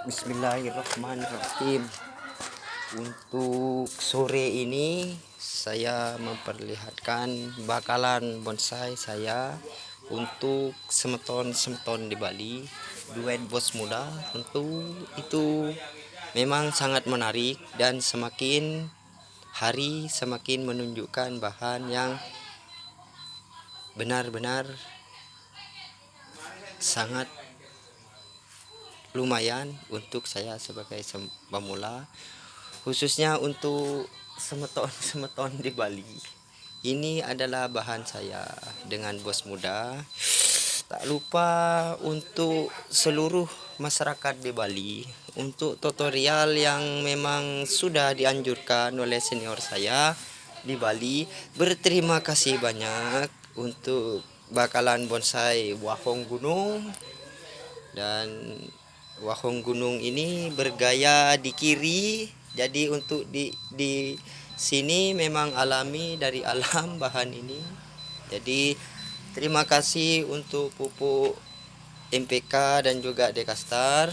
Bismillahirrahmanirrahim. Untuk sore ini saya memperlihatkan bakalan bonsai saya untuk semeton-semeton di Bali, duet bos muda. Tentu itu memang sangat menarik dan semakin hari semakin menunjukkan bahan yang benar-benar sangat lumayan untuk saya sebagai pemula, khususnya untuk semeton-semeton di Bali. Ini adalah bahan saya dengan bos muda. Tak lupa untuk seluruh masyarakat di Bali, untuk tutorial yang memang sudah dianjurkan oleh senior saya di Bali. Berterima kasih banyak untuk bakalan bonsai wahong gunung. Dan wahong gunung ini bergaya di kiri. Jadi untuk di sini memang alami dari alam bahan ini. Jadi terima kasih untuk pupuk MPK dan juga Dekastar,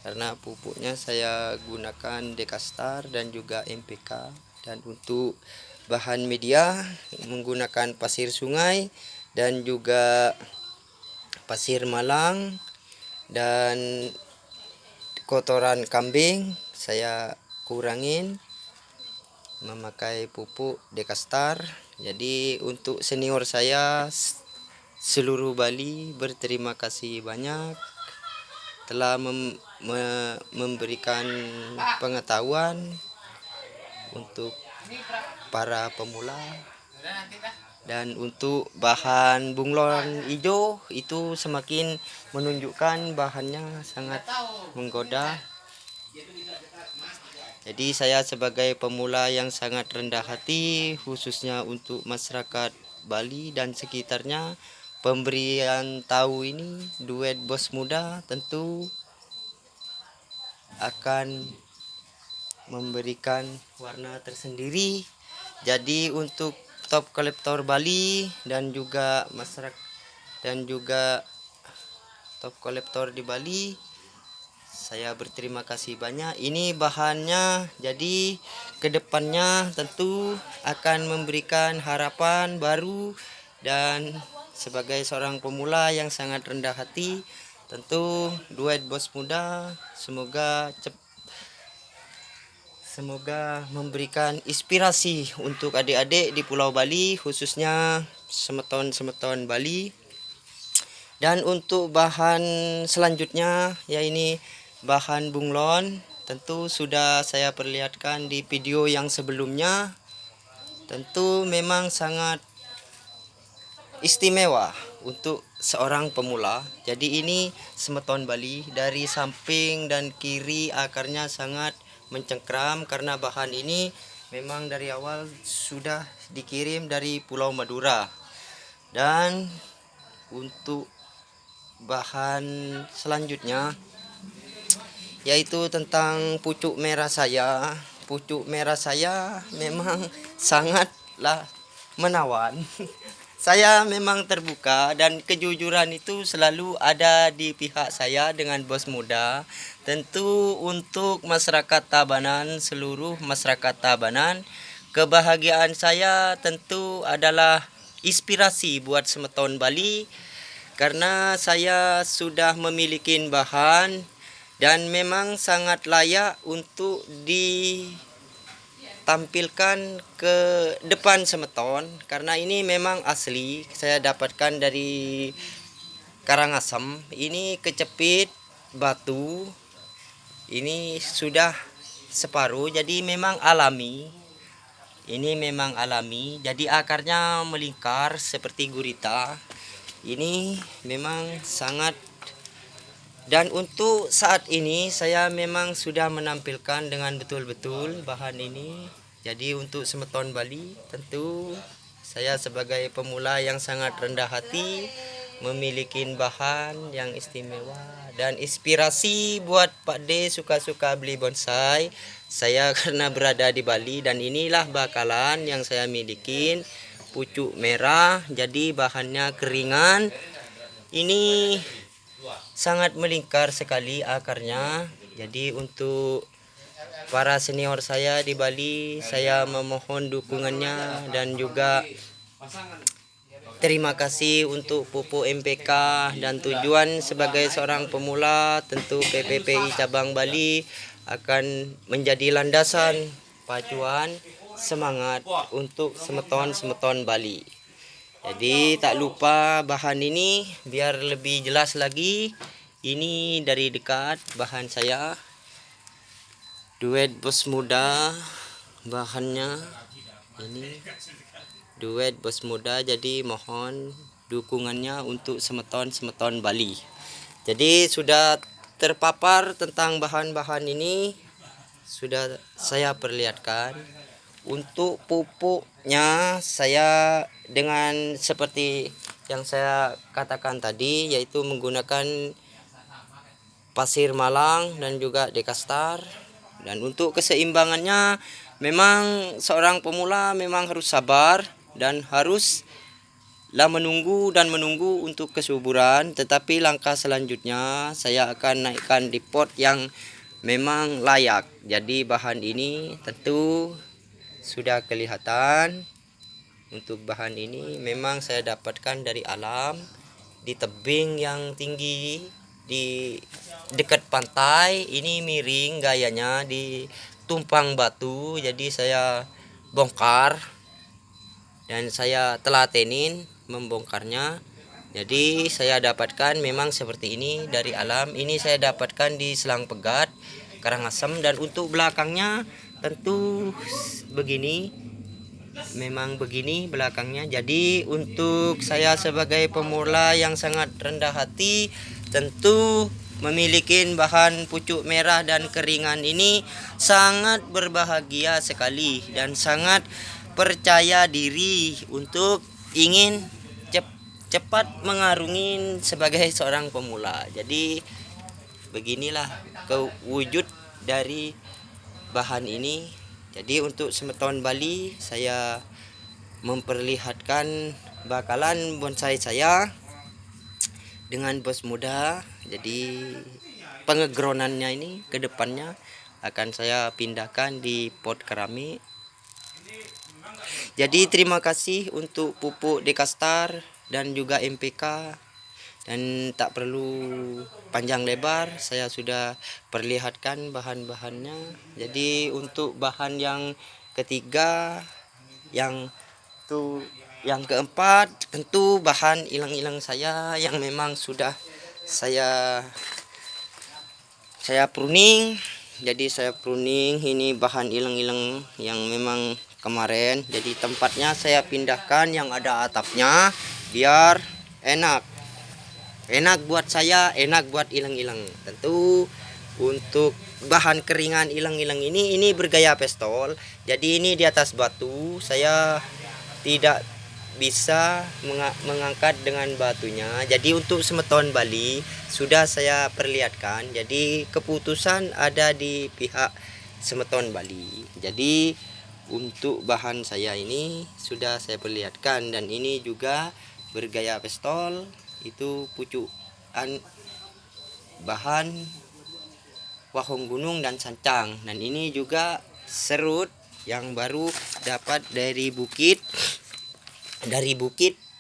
karena pupuknya saya gunakan Dekastar dan juga MPK. Dan untuk bahan media menggunakan pasir sungai dan juga pasir malang dan kotoran kambing. Saya kurangin memakai pupuk Dekastar. Jadi untuk senior saya seluruh Bali, berterima kasih banyak telah memberikan pengetahuan untuk para pemula. Dan untuk bahan bunglon hijau itu semakin menunjukkan bahannya sangat menggoda. Jadi saya sebagai pemula yang sangat rendah hati, khususnya untuk masyarakat Bali dan sekitarnya, pemberian tahu ini duet bos muda tentu akan memberikan warna tersendiri. Jadi untuk top kolektor Bali dan juga masyarakat dan juga top kolektor di Bali, saya berterima kasih banyak. Ini bahannya, jadi kedepannya tentu akan memberikan harapan baru. Dan sebagai seorang pemula yang sangat rendah hati, tentu duet bos muda semoga memberikan inspirasi untuk adik-adik di Pulau Bali, khususnya semeton-semeton Bali. Dan untuk bahan selanjutnya, ya ini bahan bunglon, tentu sudah saya perlihatkan di video yang sebelumnya. Tentu memang sangat istimewa untuk seorang pemula. Jadi ini semeton Bali, dari samping dan kiri akarnya sangat mencengkram karena bahan ini memang dari awal sudah dikirim dari Pulau Madura. Dan untuk bahan selanjutnya yaitu tentang pucuk merah saya. Pucuk merah saya memang sangatlah menawan. Saya memang terbuka dan kejujuran itu selalu ada di pihak saya dengan bos muda. Tentu untuk masyarakat Tabanan, seluruh masyarakat Tabanan, kebahagiaan saya tentu adalah inspirasi buat semeton Bali, karena saya sudah memiliki bahan dan memang sangat layak untuk tampilkan ke depan semeton, karena ini memang asli saya dapatkan dari Karangasem. Ini kecepit batu, ini sudah separuh, jadi memang alami. Ini memang alami, jadi akarnya melingkar seperti gurita. Ini memang sangat. Dan untuk saat ini saya memang sudah menampilkan dengan betul-betul bahan ini. Jadi untuk semeton Bali, tentu saya sebagai pemula yang sangat rendah hati memiliki bahan yang istimewa dan inspirasi buat Pak D suka-suka beli bonsai. Saya karena berada di Bali, dan inilah bakalan yang saya miliki, pucuk merah. Jadi bahannya keringan. Ini sangat melingkar sekali akarnya. Jadi untuk para senior saya di Bali, saya memohon dukungannya dan juga terima kasih untuk pupuk MPK, dan tujuan sebagai seorang pemula tentu PPPI cabang Bali akan menjadi landasan pacuan semangat untuk semeton-semeton Bali. Jadi tak lupa bahan ini biar lebih jelas lagi. Ini dari dekat bahan saya. Duet Bos Muda bahannya ini. Duet Bos Muda, jadi mohon dukungannya untuk semeton-semeton Bali. Jadi sudah terpapar tentang bahan-bahan ini, sudah saya perlihatkan. Untuk pupuknya saya dengan seperti yang saya katakan tadi, yaitu menggunakan pasir malang dan juga dekastar. Dan untuk keseimbangannya memang seorang pemula memang harus sabar dan haruslah menunggu untuk kesuburan. Tetapi langkah selanjutnya saya akan naikkan di pot yang memang layak. Jadi bahan ini tentu sudah kelihatan. Untuk bahan ini memang saya dapatkan dari alam, di tebing yang tinggi di dekat pantai. Ini miring gayanya di tumpang batu, jadi saya bongkar dan saya telatenin membongkarnya. Jadi saya dapatkan memang seperti ini dari alam. Ini saya dapatkan di Selang Pegat, Karangasem. Dan untuk belakangnya tentu begini, memang begini belakangnya. Jadi untuk saya sebagai pemula yang sangat rendah hati, tentu memiliki bahan pucuk merah dan keringan ini sangat berbahagia sekali dan sangat percaya diri untuk ingin cepat mengarungi sebagai seorang pemula. Jadi beginilah kewujud dari bahan ini. Jadi untuk semeton Bali saya memperlihatkan bakalan bonsai saya dengan Bos Muda. Jadi pengegroundannya ini ke depannya akan saya pindahkan di pot keramik. Jadi terima kasih untuk pupuk Dekastar dan juga MPK. Dan tak perlu panjang lebar, saya sudah perlihatkan bahan-bahannya. Jadi untuk bahan yang ketiga, yang keempat, tentu bahan ilang-ilang saya yang memang sudah saya pruning. Jadi saya pruning ini bahan ilang-ilang yang memang kemarin. Jadi tempatnya saya pindahkan yang ada atapnya biar enak buat saya, enak buat ilang-ilang. Tentu untuk bahan keringan ilang-ilang ini bergaya pistol. Jadi ini di atas batu, saya tidak bisa mengangkat dengan batunya. Jadi untuk semeton Bali sudah saya perlihatkan. Jadi keputusan ada di pihak semeton Bali. Jadi untuk bahan saya ini sudah saya perlihatkan, dan ini juga bergaya pistol. Itu pucukan bahan wahong gunung dan sancang. Dan ini juga serut yang baru dapat dari bukit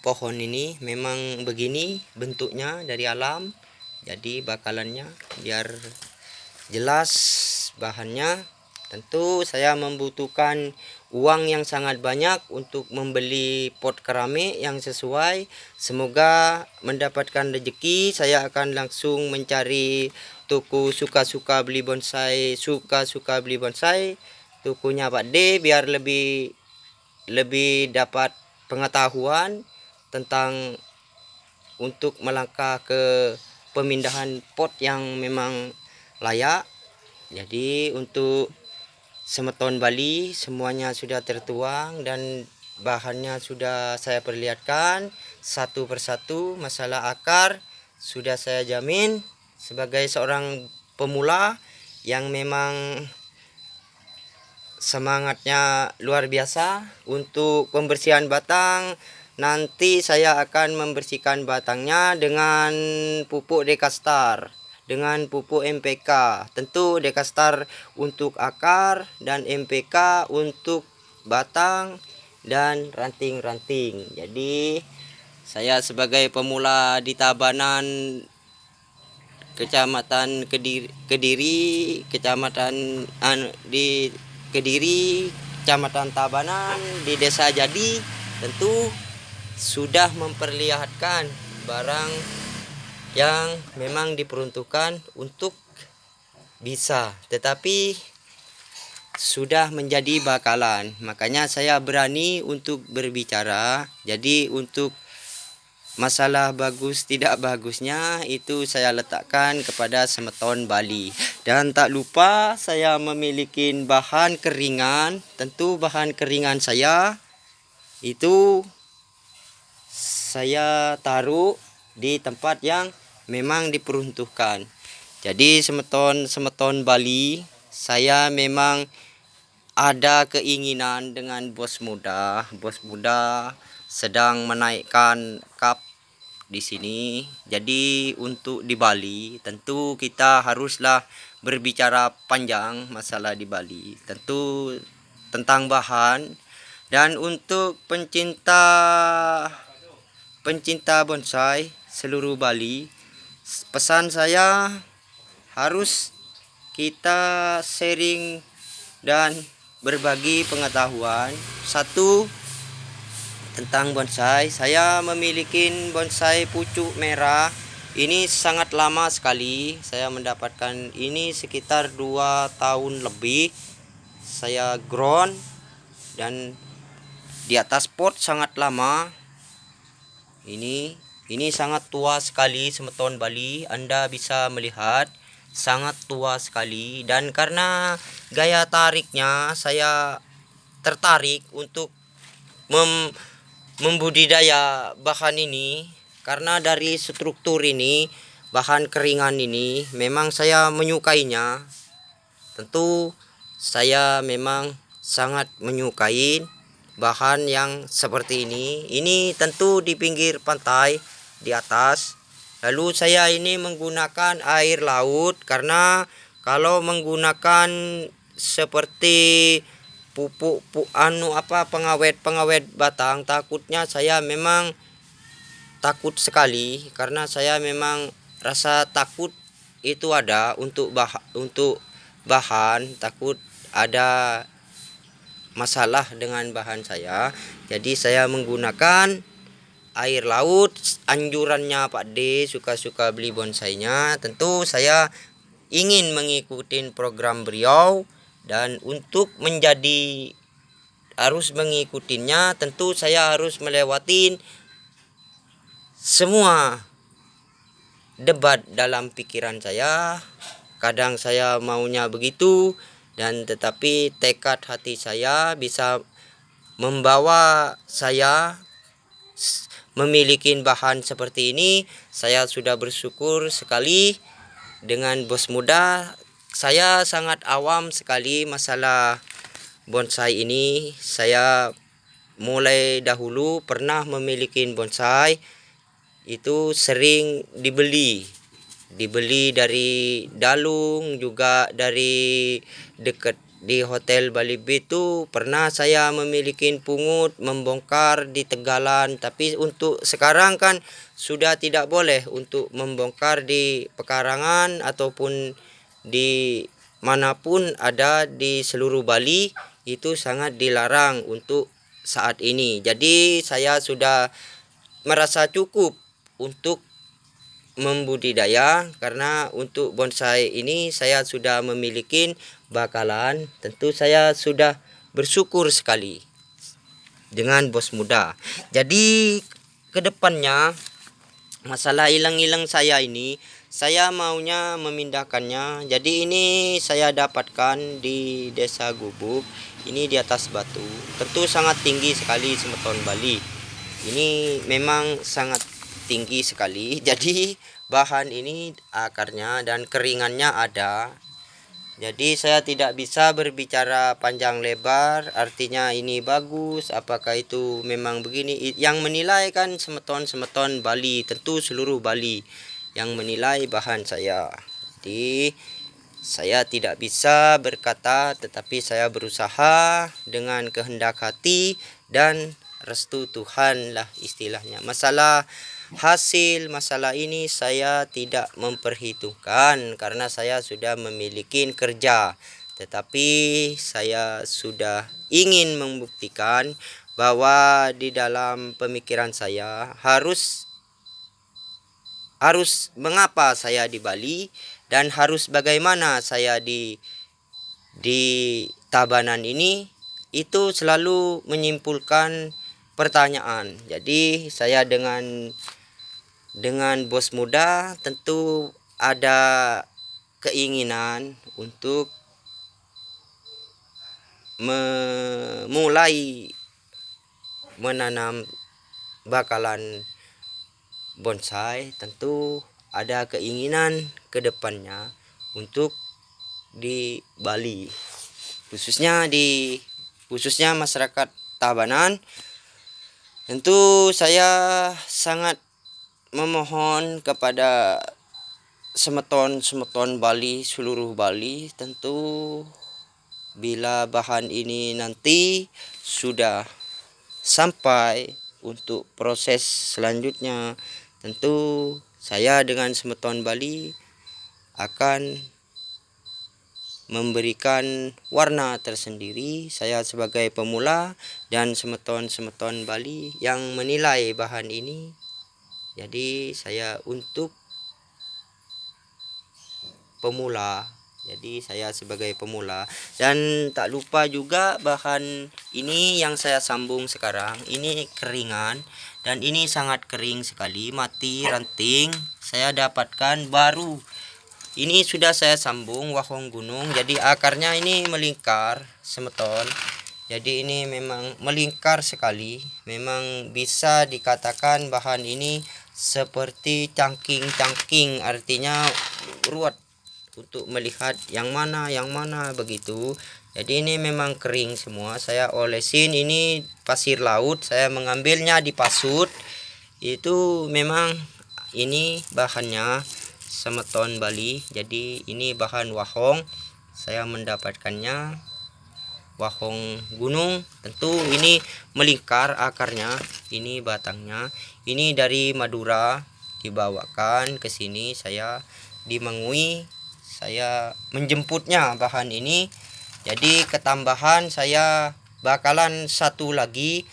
pohon ini. Memang begini bentuknya dari alam. Jadi bakalannya biar jelas bahannya. Tentu saya membutuhkan uang yang sangat banyak untuk membeli pot keramik yang sesuai. Semoga mendapatkan rezeki. Saya akan langsung mencari toko suka-suka beli bonsai, tokonya Pak D, biar lebih dapat pengetahuan tentang untuk melangkah ke pemindahan pot yang memang layak. Jadi untuk semeton Bali semuanya sudah tertuang dan bahannya sudah saya perlihatkan satu persatu. Masalah akar sudah saya jamin sebagai seorang pemula yang memang semangatnya luar biasa. Untuk pembersihan batang nanti saya akan membersihkan batangnya dengan pupuk Dekastar, dengan pupuk MPK. Tentu Dekastar untuk akar dan MPK untuk batang dan ranting-ranting. Jadi saya sebagai pemula di Tabanan, Kecamatan Kediri, di Kediri, Kecamatan Tabanan, di Desa Jadi, tentu sudah memperlihatkan barang yang memang diperuntukkan untuk bisa, tetapi sudah menjadi bakalan. Makanya saya berani untuk berbicara. Jadi untuk masalah bagus tidak bagusnya itu saya letakkan kepada semeton Bali. Dan tak lupa saya memiliki bahan keringan. Tentu bahan keringan saya itu saya taruh di tempat yang memang diperuntukkan. Jadi semeton Bali, saya memang ada keinginan dengan bos muda. Bos muda sedang menaikkan cup di sini. Jadi untuk di Bali tentu kita haruslah berbicara panjang masalah di Bali. Tentu tentang bahan. Dan untuk pencinta bonsai seluruh Bali, pesan saya harus kita sharing dan berbagi pengetahuan. Satu, tentang bonsai. Saya memiliki bonsai pucuk merah. Ini sangat lama sekali. Saya mendapatkan ini sekitar 2 tahun lebih. Saya ground dan di atas pot sangat lama. Ini sangat tua sekali semeton Bali. Anda bisa melihat sangat tua sekali, dan karena gaya tariknya saya tertarik untuk membudidaya bahan ini, karena dari struktur ini, bahan keringan ini memang saya menyukainya. Tentu saya memang sangat menyukai bahan yang seperti ini. Ini tentu di pinggir pantai di atas. Lalu saya ini menggunakan air laut, karena kalau menggunakan seperti pupuk pengawet batang, takutnya saya memang takut sekali, karena saya memang rasa takut itu ada untuk bahan, takut ada masalah dengan bahan saya. Jadi saya menggunakan air laut. Anjurannya Pak D, suka-suka beli bonsainya. Tentu saya ingin mengikuti program beliau, dan untuk harus mengikutinya, tentu saya harus melewati semua debat dalam pikiran saya. Kadang saya maunya begitu, dan tetapi tekad hati saya bisa membawa saya memiliki bahan seperti ini. Saya sudah bersyukur sekali dengan bos muda. Saya sangat awam sekali masalah bonsai ini. Saya mulai dahulu pernah memiliki bonsai, itu sering dibeli dari Dalung, juga dari dekat di Hotel Bali Beach itu pernah saya memiliki pungut membongkar di Tegalan. Tapi untuk sekarang kan sudah tidak boleh untuk membongkar di pekarangan ataupun di manapun ada di seluruh Bali, itu sangat dilarang untuk saat ini. Jadi saya sudah merasa cukup untuk membudidaya, karena untuk bonsai ini saya sudah memiliki bakalan. Tentu saya sudah bersyukur sekali dengan bos muda. Jadi kedepannya masalah hilang-hilang saya ini, saya maunya memindahkannya. Jadi ini saya dapatkan di Desa Gubuk. Ini di atas batu. Tentu sangat tinggi sekali semeton Bali. Ini memang sangat tinggi sekali. Jadi bahan ini akarnya dan keringannya ada. Jadi saya tidak bisa berbicara panjang lebar, artinya ini bagus, apakah itu memang begini. Yang menilai kan semeton-semeton Bali, tentu seluruh Bali yang menilai bahan saya. Jadi saya tidak bisa berkata, tetapi saya berusaha dengan kehendak hati dan restu Tuhan lah istilahnya. Masalah ini saya tidak memperhitungkan karena saya sudah memiliki kerja. Tetapi saya sudah ingin membuktikan bahwa di dalam pemikiran saya harus mengapa saya di Bali dan harus bagaimana saya di Tabanan ini, itu selalu menyimpulkan pertanyaan. Jadi saya dengan bos muda tentu ada keinginan untuk memulai menanam bakalan bonsai. Tentu ada keinginan ke depannya untuk di Bali, khususnya masyarakat Tabanan. Tentu saya sangat memohon kepada semeton Bali, seluruh Bali, tentu bila bahan ini nanti sudah sampai untuk proses selanjutnya, tentu saya dengan semeton Bali akan memberikan warna tersendiri. Saya sebagai pemula dan semeton Bali yang menilai bahan ini. Jadi saya untuk pemula. Jadi saya sebagai pemula, dan tak lupa juga bahan ini yang saya sambung sekarang ini keringan, dan ini sangat kering sekali, mati ranting. Saya dapatkan baru. Ini sudah saya sambung wahong gunung, jadi akarnya ini melingkar semeton. Jadi ini memang melingkar sekali. Memang bisa dikatakan bahan ini seperti cangking, artinya ruwet untuk melihat yang mana begitu. Jadi ini memang kering semua. Saya olesin, ini pasir laut, saya mengambilnya di pasut. Itu memang ini bahannya semeton Bali. Jadi ini bahan wahong. Saya mendapatkannya wahong gunung. Tentu ini melingkar akarnya, ini batangnya. Ini dari Madura dibawakan ke sini, saya di Mengui. Saya menjemputnya bahan ini. Jadi ketambahan saya bakalan satu lagi.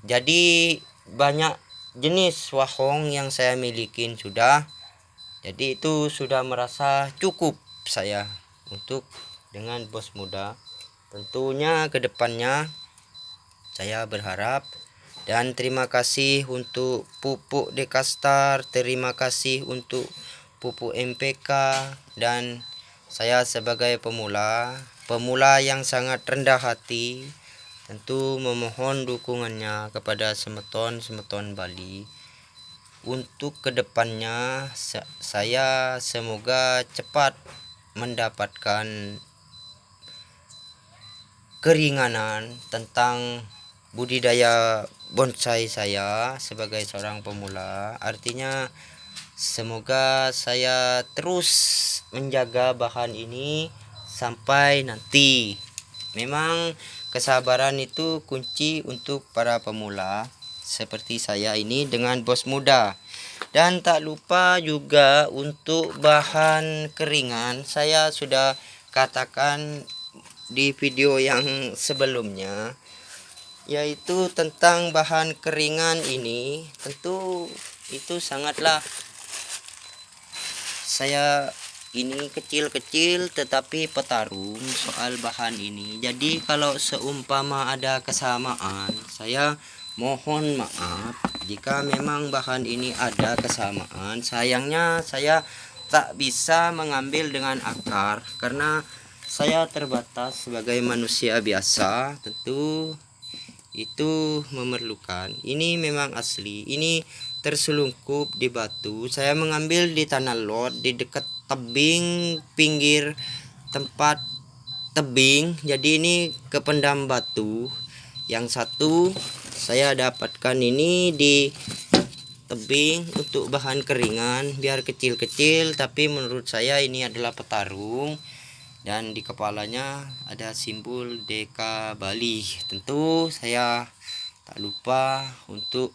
Jadi banyak jenis wahong yang saya miliki sudah. Jadi itu sudah merasa cukup saya untuk dengan bos muda. Tentunya kedepannya saya berharap, dan terima kasih untuk pupuk Dekastar, terima kasih untuk pupuk MPK, dan saya sebagai pemula yang sangat rendah hati, tentu memohon dukungannya kepada semeton Bali. Untuk kedepannya saya semoga cepat mendapatkan keringanan tentang budidaya bonsai saya sebagai seorang pemula. Artinya semoga saya terus menjaga bahan ini sampai nanti. Memang kesabaran itu kunci untuk para pemula seperti saya ini dengan bos muda. Dan tak lupa juga untuk bahan keringan, saya sudah katakan di video yang sebelumnya, yaitu tentang bahan keringan ini. Tentu itu sangatlah, saya ini kecil-kecil tetapi petarung soal bahan ini. Jadi kalau seumpama ada kesamaan, saya mohon maaf jika memang bahan ini ada kesamaan. Sayangnya saya tak bisa mengambil dengan akar karena saya terbatas sebagai manusia biasa. Tentu itu memerlukan. Ini memang asli. Ini terselungkup di batu. Saya mengambil di tanah lot di dekat tebing pinggir tempat tebing, jadi ini kependam batu. Yang satu saya dapatkan ini di tebing untuk bahan keringan biar kecil-kecil, tapi menurut saya ini adalah petarung. Dan di kepalanya ada simbol Deka Bali. Tentu saya tak lupa untuk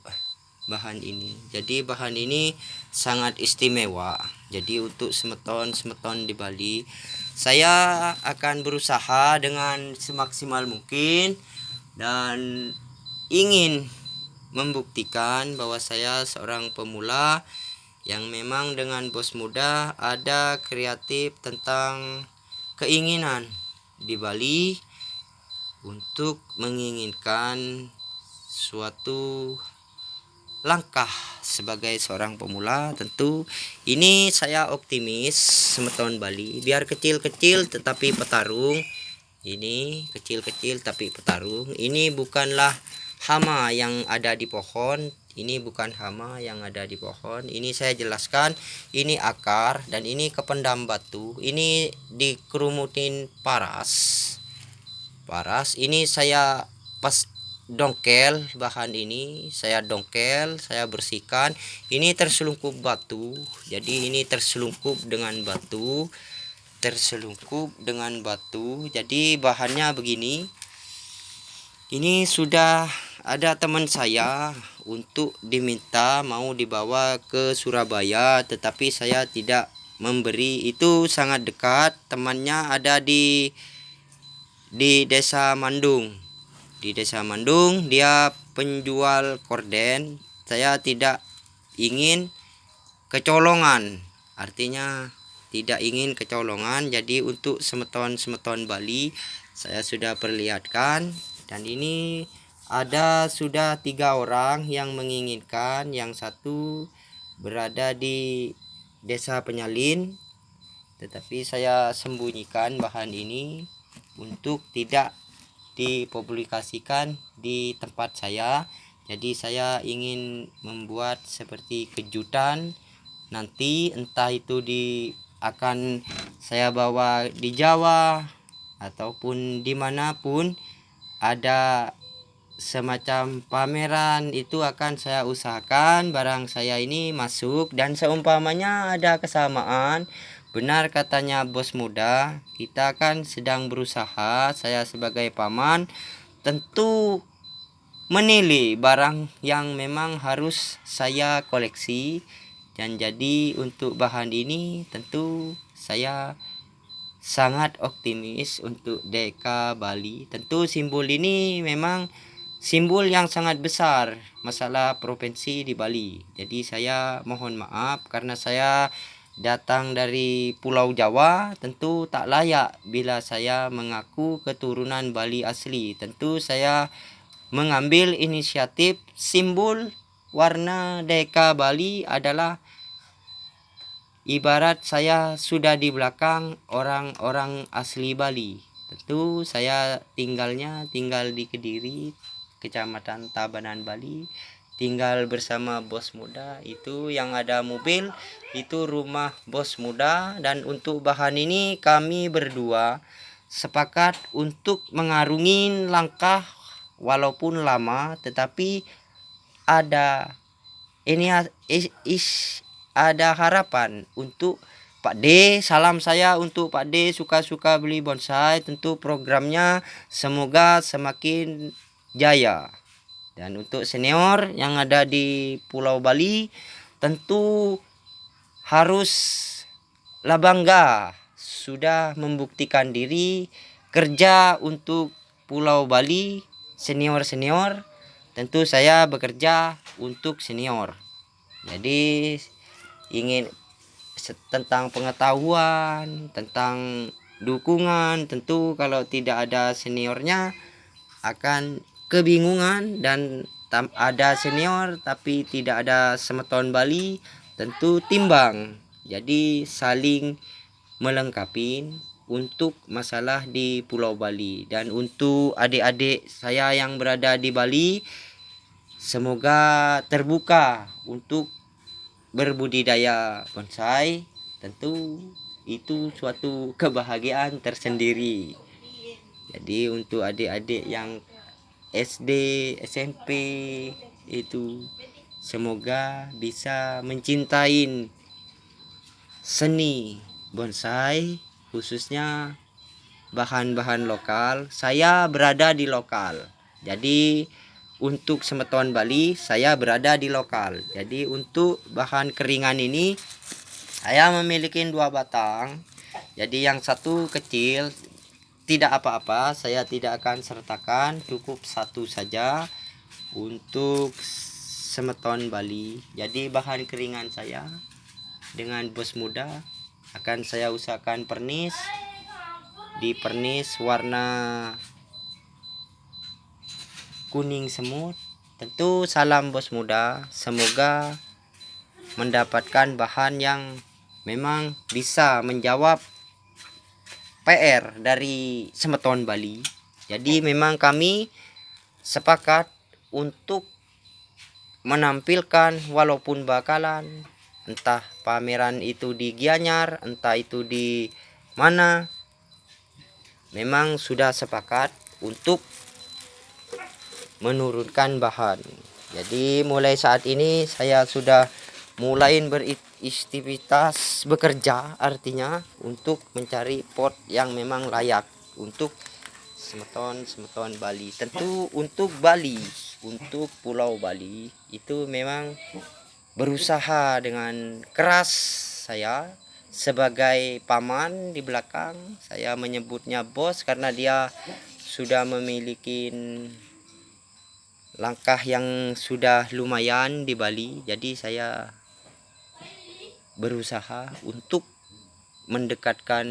bahan ini. Jadi bahan ini sangat istimewa. Jadi untuk semeton-semeton di Bali, saya akan berusaha dengan semaksimal mungkin dan ingin membuktikan bahwa saya seorang pemula yang memang dengan bos muda ada kreatif tentang keinginan di Bali untuk menginginkan suatu langkah sebagai seorang pemula. Tentu ini saya optimis semeton Bali biar kecil-kecil tetapi petarung. Ini kecil-kecil tapi petarung. Ini bukanlah hama yang ada di pohon. Ini bukan hama yang ada di pohon. Ini saya jelaskan, ini akar dan ini kependam batu. Ini dikerumutin paras. Paras ini saya pas dongkel, bahan ini saya dongkel, saya bersihkan. Ini terselungkup batu, jadi ini terselungkup dengan batu, jadi bahannya begini. Ini sudah ada teman saya untuk diminta mau dibawa ke Surabaya, tetapi saya tidak memberi. Itu sangat dekat, temannya ada di Desa Mandung. Di Desa Mandung dia penjual korden. Saya tidak ingin kecolongan, artinya tidak ingin kecolongan. Jadi untuk semeton-semeton Bali saya sudah perlihatkan. Dan ini ada sudah 3 orang yang menginginkan. Yang satu berada di Desa Penyalin, tetapi saya sembunyikan bahan ini untuk tidak dipublikasikan di tempat saya. Jadi saya ingin membuat seperti kejutan nanti, entah itu akan saya bawa di Jawa ataupun dimanapun ada semacam pameran, itu akan saya usahakan barang saya ini masuk. Dan seumpamanya ada kesamaan, benar katanya bos muda, kita kan sedang berusaha. Saya sebagai paman tentu menilai barang yang memang harus saya koleksi. Dan jadi untuk bahan ini tentu saya sangat optimis untuk Deka Bali. Tentu simbol ini memang simbol yang sangat besar masalah provinsi di Bali. Jadi saya mohon maaf karena saya datang dari Pulau Jawa, tentu tak layak bila saya mengaku keturunan Bali asli. Tentu saya mengambil inisiatif. Simbol warna Deka Bali adalah ibarat saya sudah di belakang orang-orang asli Bali. Tentu saya tinggal di Kediri, Kecamatan Tabanan, Bali. Tinggal bersama bos muda. Itu yang ada mobil, itu rumah bos muda. Dan untuk bahan ini kami berdua sepakat untuk mengarungi langkah walaupun lama, tetapi ada ini ada harapan untuk Pak D. Salam saya untuk Pak D, suka-suka beli bonsai. Tentu programnya semoga semakin jaya. Dan untuk senior yang ada di Pulau Bali, tentu harus bangga sudah membuktikan diri kerja untuk Pulau Bali. Senior-senior, tentu saya bekerja untuk senior. Jadi ingin tentang pengetahuan, tentang dukungan, tentu kalau tidak ada seniornya akan kebingungan. Dan ada senior tapi tidak ada semeton Bali, tentu timbang. Jadi saling melengkapi untuk masalah di Pulau Bali. Dan untuk adik-adik saya yang berada di Bali, semoga terbuka untuk berbudidaya bonsai. Tentu itu suatu kebahagiaan tersendiri. Jadi untuk adik-adik yang SD, SMP itu semoga bisa mencintai seni bonsai, khususnya bahan-bahan lokal. Saya berada di lokal. Jadi untuk semeton Bali saya berada di lokal. Jadi untuk bahan keringan ini saya memiliki 2 batang. Jadi yang satu kecil, tidak apa-apa, saya tidak akan sertakan, cukup satu saja untuk semeton Bali. Jadi bahan keringan saya dengan bos muda akan saya usahakan pernis, di pernis warna kuning semut. Tentu salam bos muda, semoga mendapatkan bahan yang memang bisa menjawab PR dari semeton Bali. Jadi memang kami sepakat untuk menampilkan walaupun bakalan entah pameran itu di Gianyar, entah itu di mana, memang sudah sepakat untuk menurunkan bahan. Jadi mulai saat ini saya sudah mulai beraktivitas bekerja, artinya untuk mencari pot yang memang layak untuk semeton Bali. Tentu untuk Bali, untuk Pulau Bali itu memang berusaha dengan keras. Saya sebagai paman di belakang, saya menyebutnya bos karena dia sudah memiliki langkah yang sudah lumayan di Bali. Jadi saya berusaha untuk mendekatkan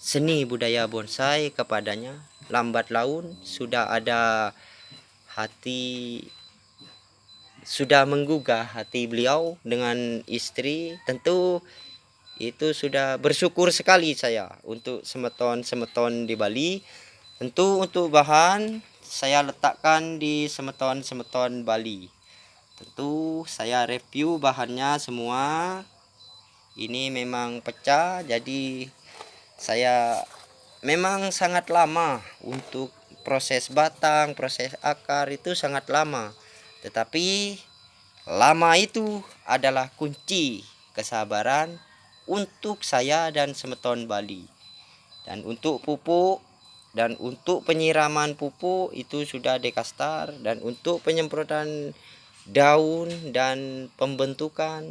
seni budaya bonsai kepadanya. Lambat laun sudah ada hati, sudah menggugah hati beliau dengan istri. Tentu itu sudah bersyukur sekali saya untuk semeton di Bali. Tentu untuk bahan saya letakkan di semeton Bali. Tentu saya review bahannya semua. Ini memang pecah, jadi saya memang sangat lama untuk proses batang, proses akar itu sangat lama. Tetapi lama itu adalah kunci kesabaran untuk saya dan semeton Bali. Dan untuk pupuk dan untuk penyiraman pupuk itu sudah Dekastar, dan untuk penyemprotan daun dan pembentukan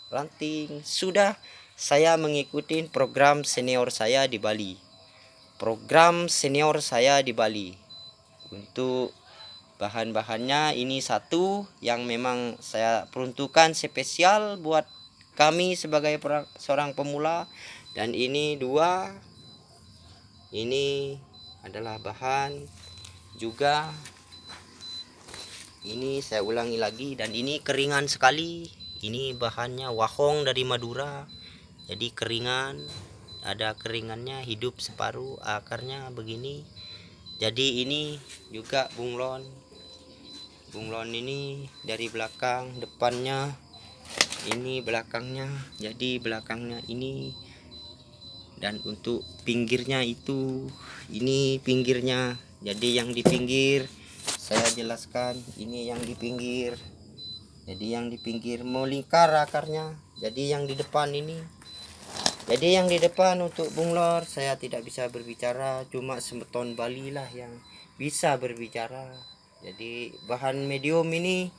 ranting sudah saya mengikuti program senior saya di Bali. Program senior saya di Bali. Untuk bahan-bahannya ini satu yang memang saya peruntukkan spesial buat kami sebagai seorang pemula, dan ini 2. Ini adalah bahan juga, ini saya ulangi lagi, dan ini keringan sekali. Ini bahannya wahong dari Madura, jadi keringan, ada keringannya, hidup separuh, akarnya begini. Jadi ini juga bunglon. Bunglon ini dari belakang, depannya ini, belakangnya, jadi belakangnya ini. Dan untuk pinggirnya itu, ini pinggirnya. Jadi yang di pinggir saya jelaskan, ini yang di pinggir. Jadi yang di pinggir melingkar akarnya. Jadi yang di depan ini. Jadi yang di depan untuk bunglor saya tidak bisa berbicara, cuma semeton Bali lah yang bisa berbicara. Jadi bahan medium ini,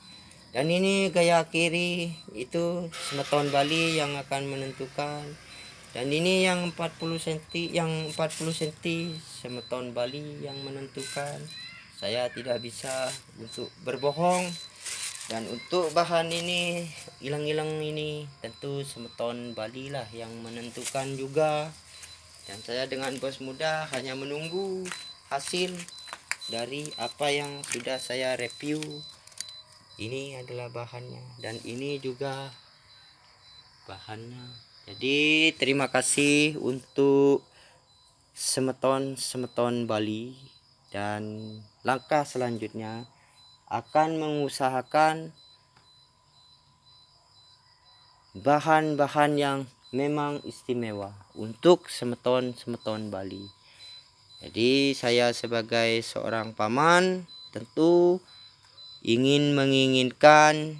dan ini gaya kiri itu semeton Bali yang akan menentukan. Dan ini yang 40 cm, yang 40 cm semeton Bali yang menentukan. Saya tidak bisa untuk berbohong. Dan untuk bahan ini, hilang-hilang ini, tentu semeton Bali lah yang menentukan juga. Dan saya dengan bos muda hanya menunggu hasil dari apa yang sudah saya review. Ini adalah bahannya, dan ini juga bahannya. Jadi terima kasih untuk semeton Bali, dan langkah selanjutnya akan mengusahakan bahan-bahan yang memang istimewa untuk semeton-semeton Bali. Jadi saya sebagai seorang paman tentu menginginkan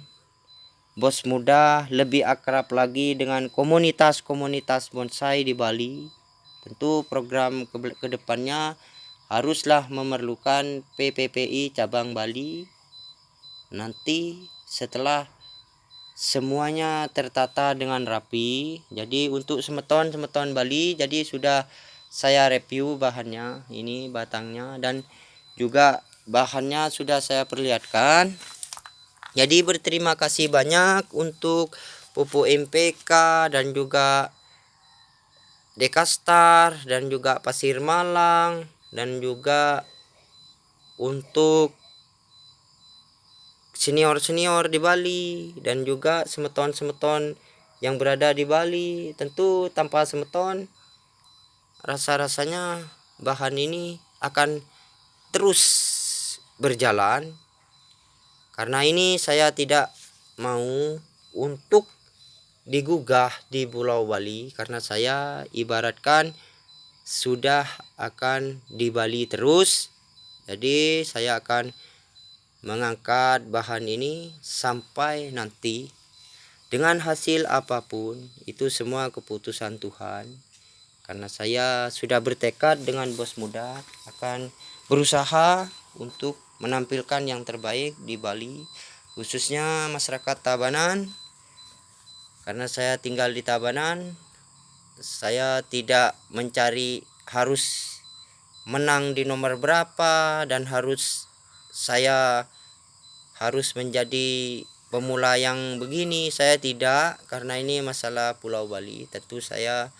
bos muda lebih akrab lagi dengan komunitas-komunitas bonsai di Bali. Tentu program kedepannya haruslah memerlukan PPPI cabang Bali. Nanti setelah semuanya tertata dengan rapi, jadi untuk semeton Bali, jadi sudah saya review bahannya, ini batangnya dan juga bahannya sudah saya perlihatkan. Jadi berterima kasih banyak untuk pupuk MPK dan juga Dekastar dan juga Pasir Malang dan juga untuk senior-senior di Bali dan juga semeton-semeton yang berada di Bali. Tentu tanpa semeton rasa-rasanya bahan ini akan terus berjalan. Karena ini saya tidak mau untuk digugah di Pulau Bali, karena saya ibaratkan sudah akan di Bali terus. Jadi saya akan mengangkat bahan ini sampai nanti dengan hasil apapun itu semua keputusan Tuhan. Karena saya sudah bertekad dengan bos muda akan berusaha untuk menampilkan yang terbaik di Bali, khususnya masyarakat Tabanan. Karena saya tinggal di Tabanan, saya tidak mencari harus menang di nomor berapa dan saya harus menjadi pemula yang begini. Saya tidak, karena ini masalah Pulau Bali. Tentu saya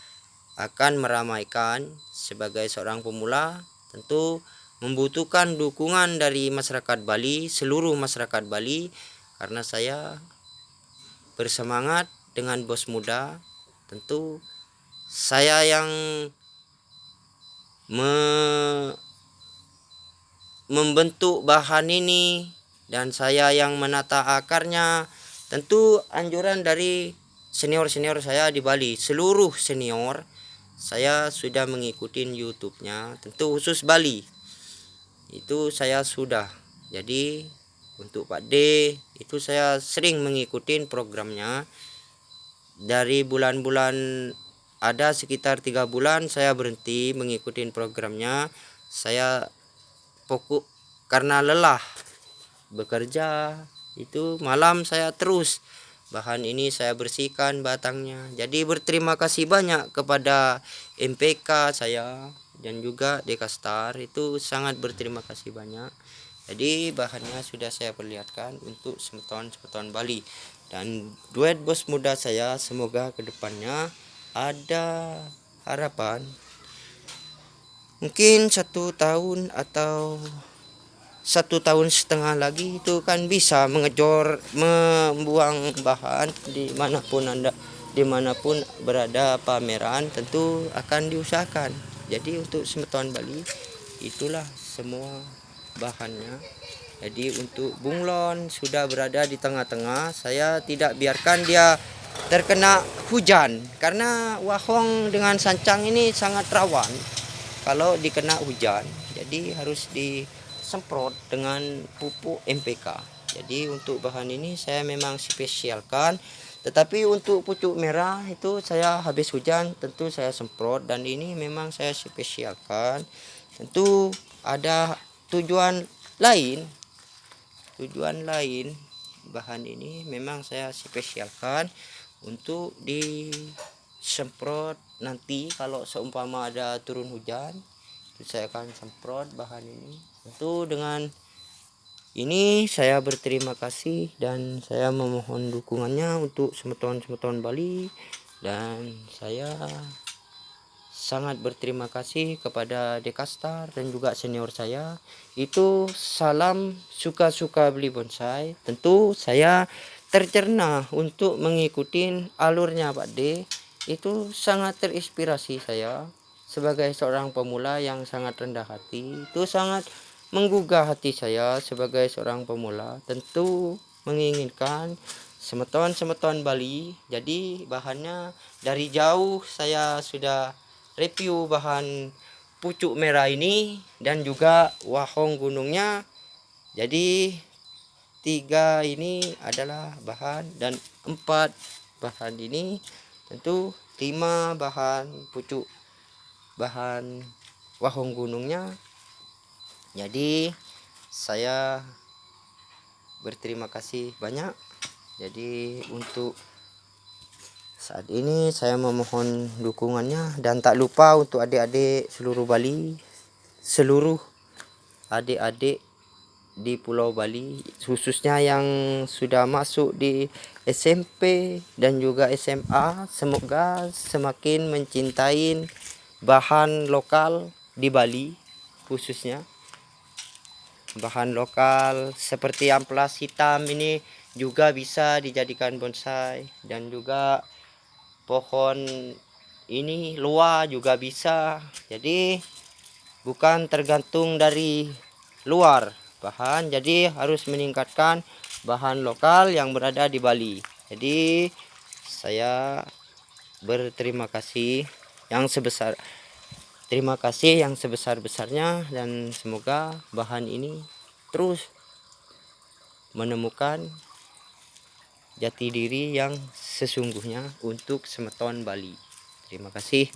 akan meramaikan sebagai seorang pemula, tentu membutuhkan dukungan dari masyarakat Bali, seluruh masyarakat Bali, karena saya bersemangat dengan bos muda. Tentu saya yang membentuk bahan ini dan saya yang menata akarnya. Tentu anjuran dari senior-senior saya di Bali, seluruh senior saya sudah mengikuti YouTube-nya, tentu khusus Bali itu saya sudah. Jadi untuk Pak D itu saya sering mengikuti programnya. Dari bulan-bulan ada sekitar 3 bulan saya berhenti mengikuti programnya. Saya fokus karena lelah bekerja, itu malam saya terus bahan ini saya bersihkan batangnya. Jadi berterima kasih banyak kepada MPK saya dan juga Dekastar, itu sangat berterima kasih banyak. Jadi bahannya sudah saya perlihatkan untuk semeton Bali dan duet bos muda saya. Semoga kedepannya ada harapan mungkin 1 tahun atau 1,5 tahun lagi itu kan bisa membuang bahan dimanapun berada pameran, tentu akan diusahakan. Jadi untuk semeton Bali itulah semua bahannya. Jadi untuk bunglon sudah berada di tengah-tengah, saya tidak biarkan dia terkena hujan, karena wahong dengan sancang ini sangat rawan kalau dikena hujan. Jadi harus disemprot dengan pupuk MPK. Jadi untuk bahan ini saya memang spesialkan. Tetapi untuk pucuk merah itu saya habis hujan tentu saya semprot, dan ini memang saya spesialkan. Tentu ada tujuan lain. Bahan ini memang saya spesialkan untuk disemprot nanti kalau seumpama ada turun hujan. Saya akan semprot bahan ini. Tentu dengan ini saya berterima kasih dan saya memohon dukungannya untuk semeton Bali, dan saya sangat berterima kasih kepada Dekastar dan juga senior saya. Itu salam suka-suka beli bonsai. Tentu saya tercerna untuk mengikuti alurnya Pak D. Itu sangat terinspirasi saya sebagai seorang pemula yang sangat rendah hati. Itu sangat menggugah hati saya sebagai seorang pemula. Tentu menginginkan semeton Bali. Jadi bahannya dari jauh saya sudah review bahan pucuk merah ini dan juga wahong gunungnya. Jadi 3 ini adalah bahan dan 4 bahan ini tentu 5 bahan pucuk bahan wahong gunungnya. Jadi saya berterima kasih banyak. Jadi untuk saat ini saya memohon dukungannya dan tak lupa untuk adik-adik seluruh Bali, seluruh adik-adik di Pulau Bali, khususnya yang sudah masuk di SMP dan juga SMA, semoga semakin mencintai bahan lokal di Bali, khususnya bahan lokal seperti amplas hitam ini juga bisa dijadikan bonsai, dan juga pohon ini luar juga bisa. Jadi bukan tergantung dari luar bahan, jadi harus meningkatkan bahan lokal yang berada di Bali. Jadi saya berterima kasih yang sebesar terima kasih yang sebesar-besarnya, dan semoga bahan ini terus menemukan jati diri yang sesungguhnya untuk semeton Bali. Terima kasih.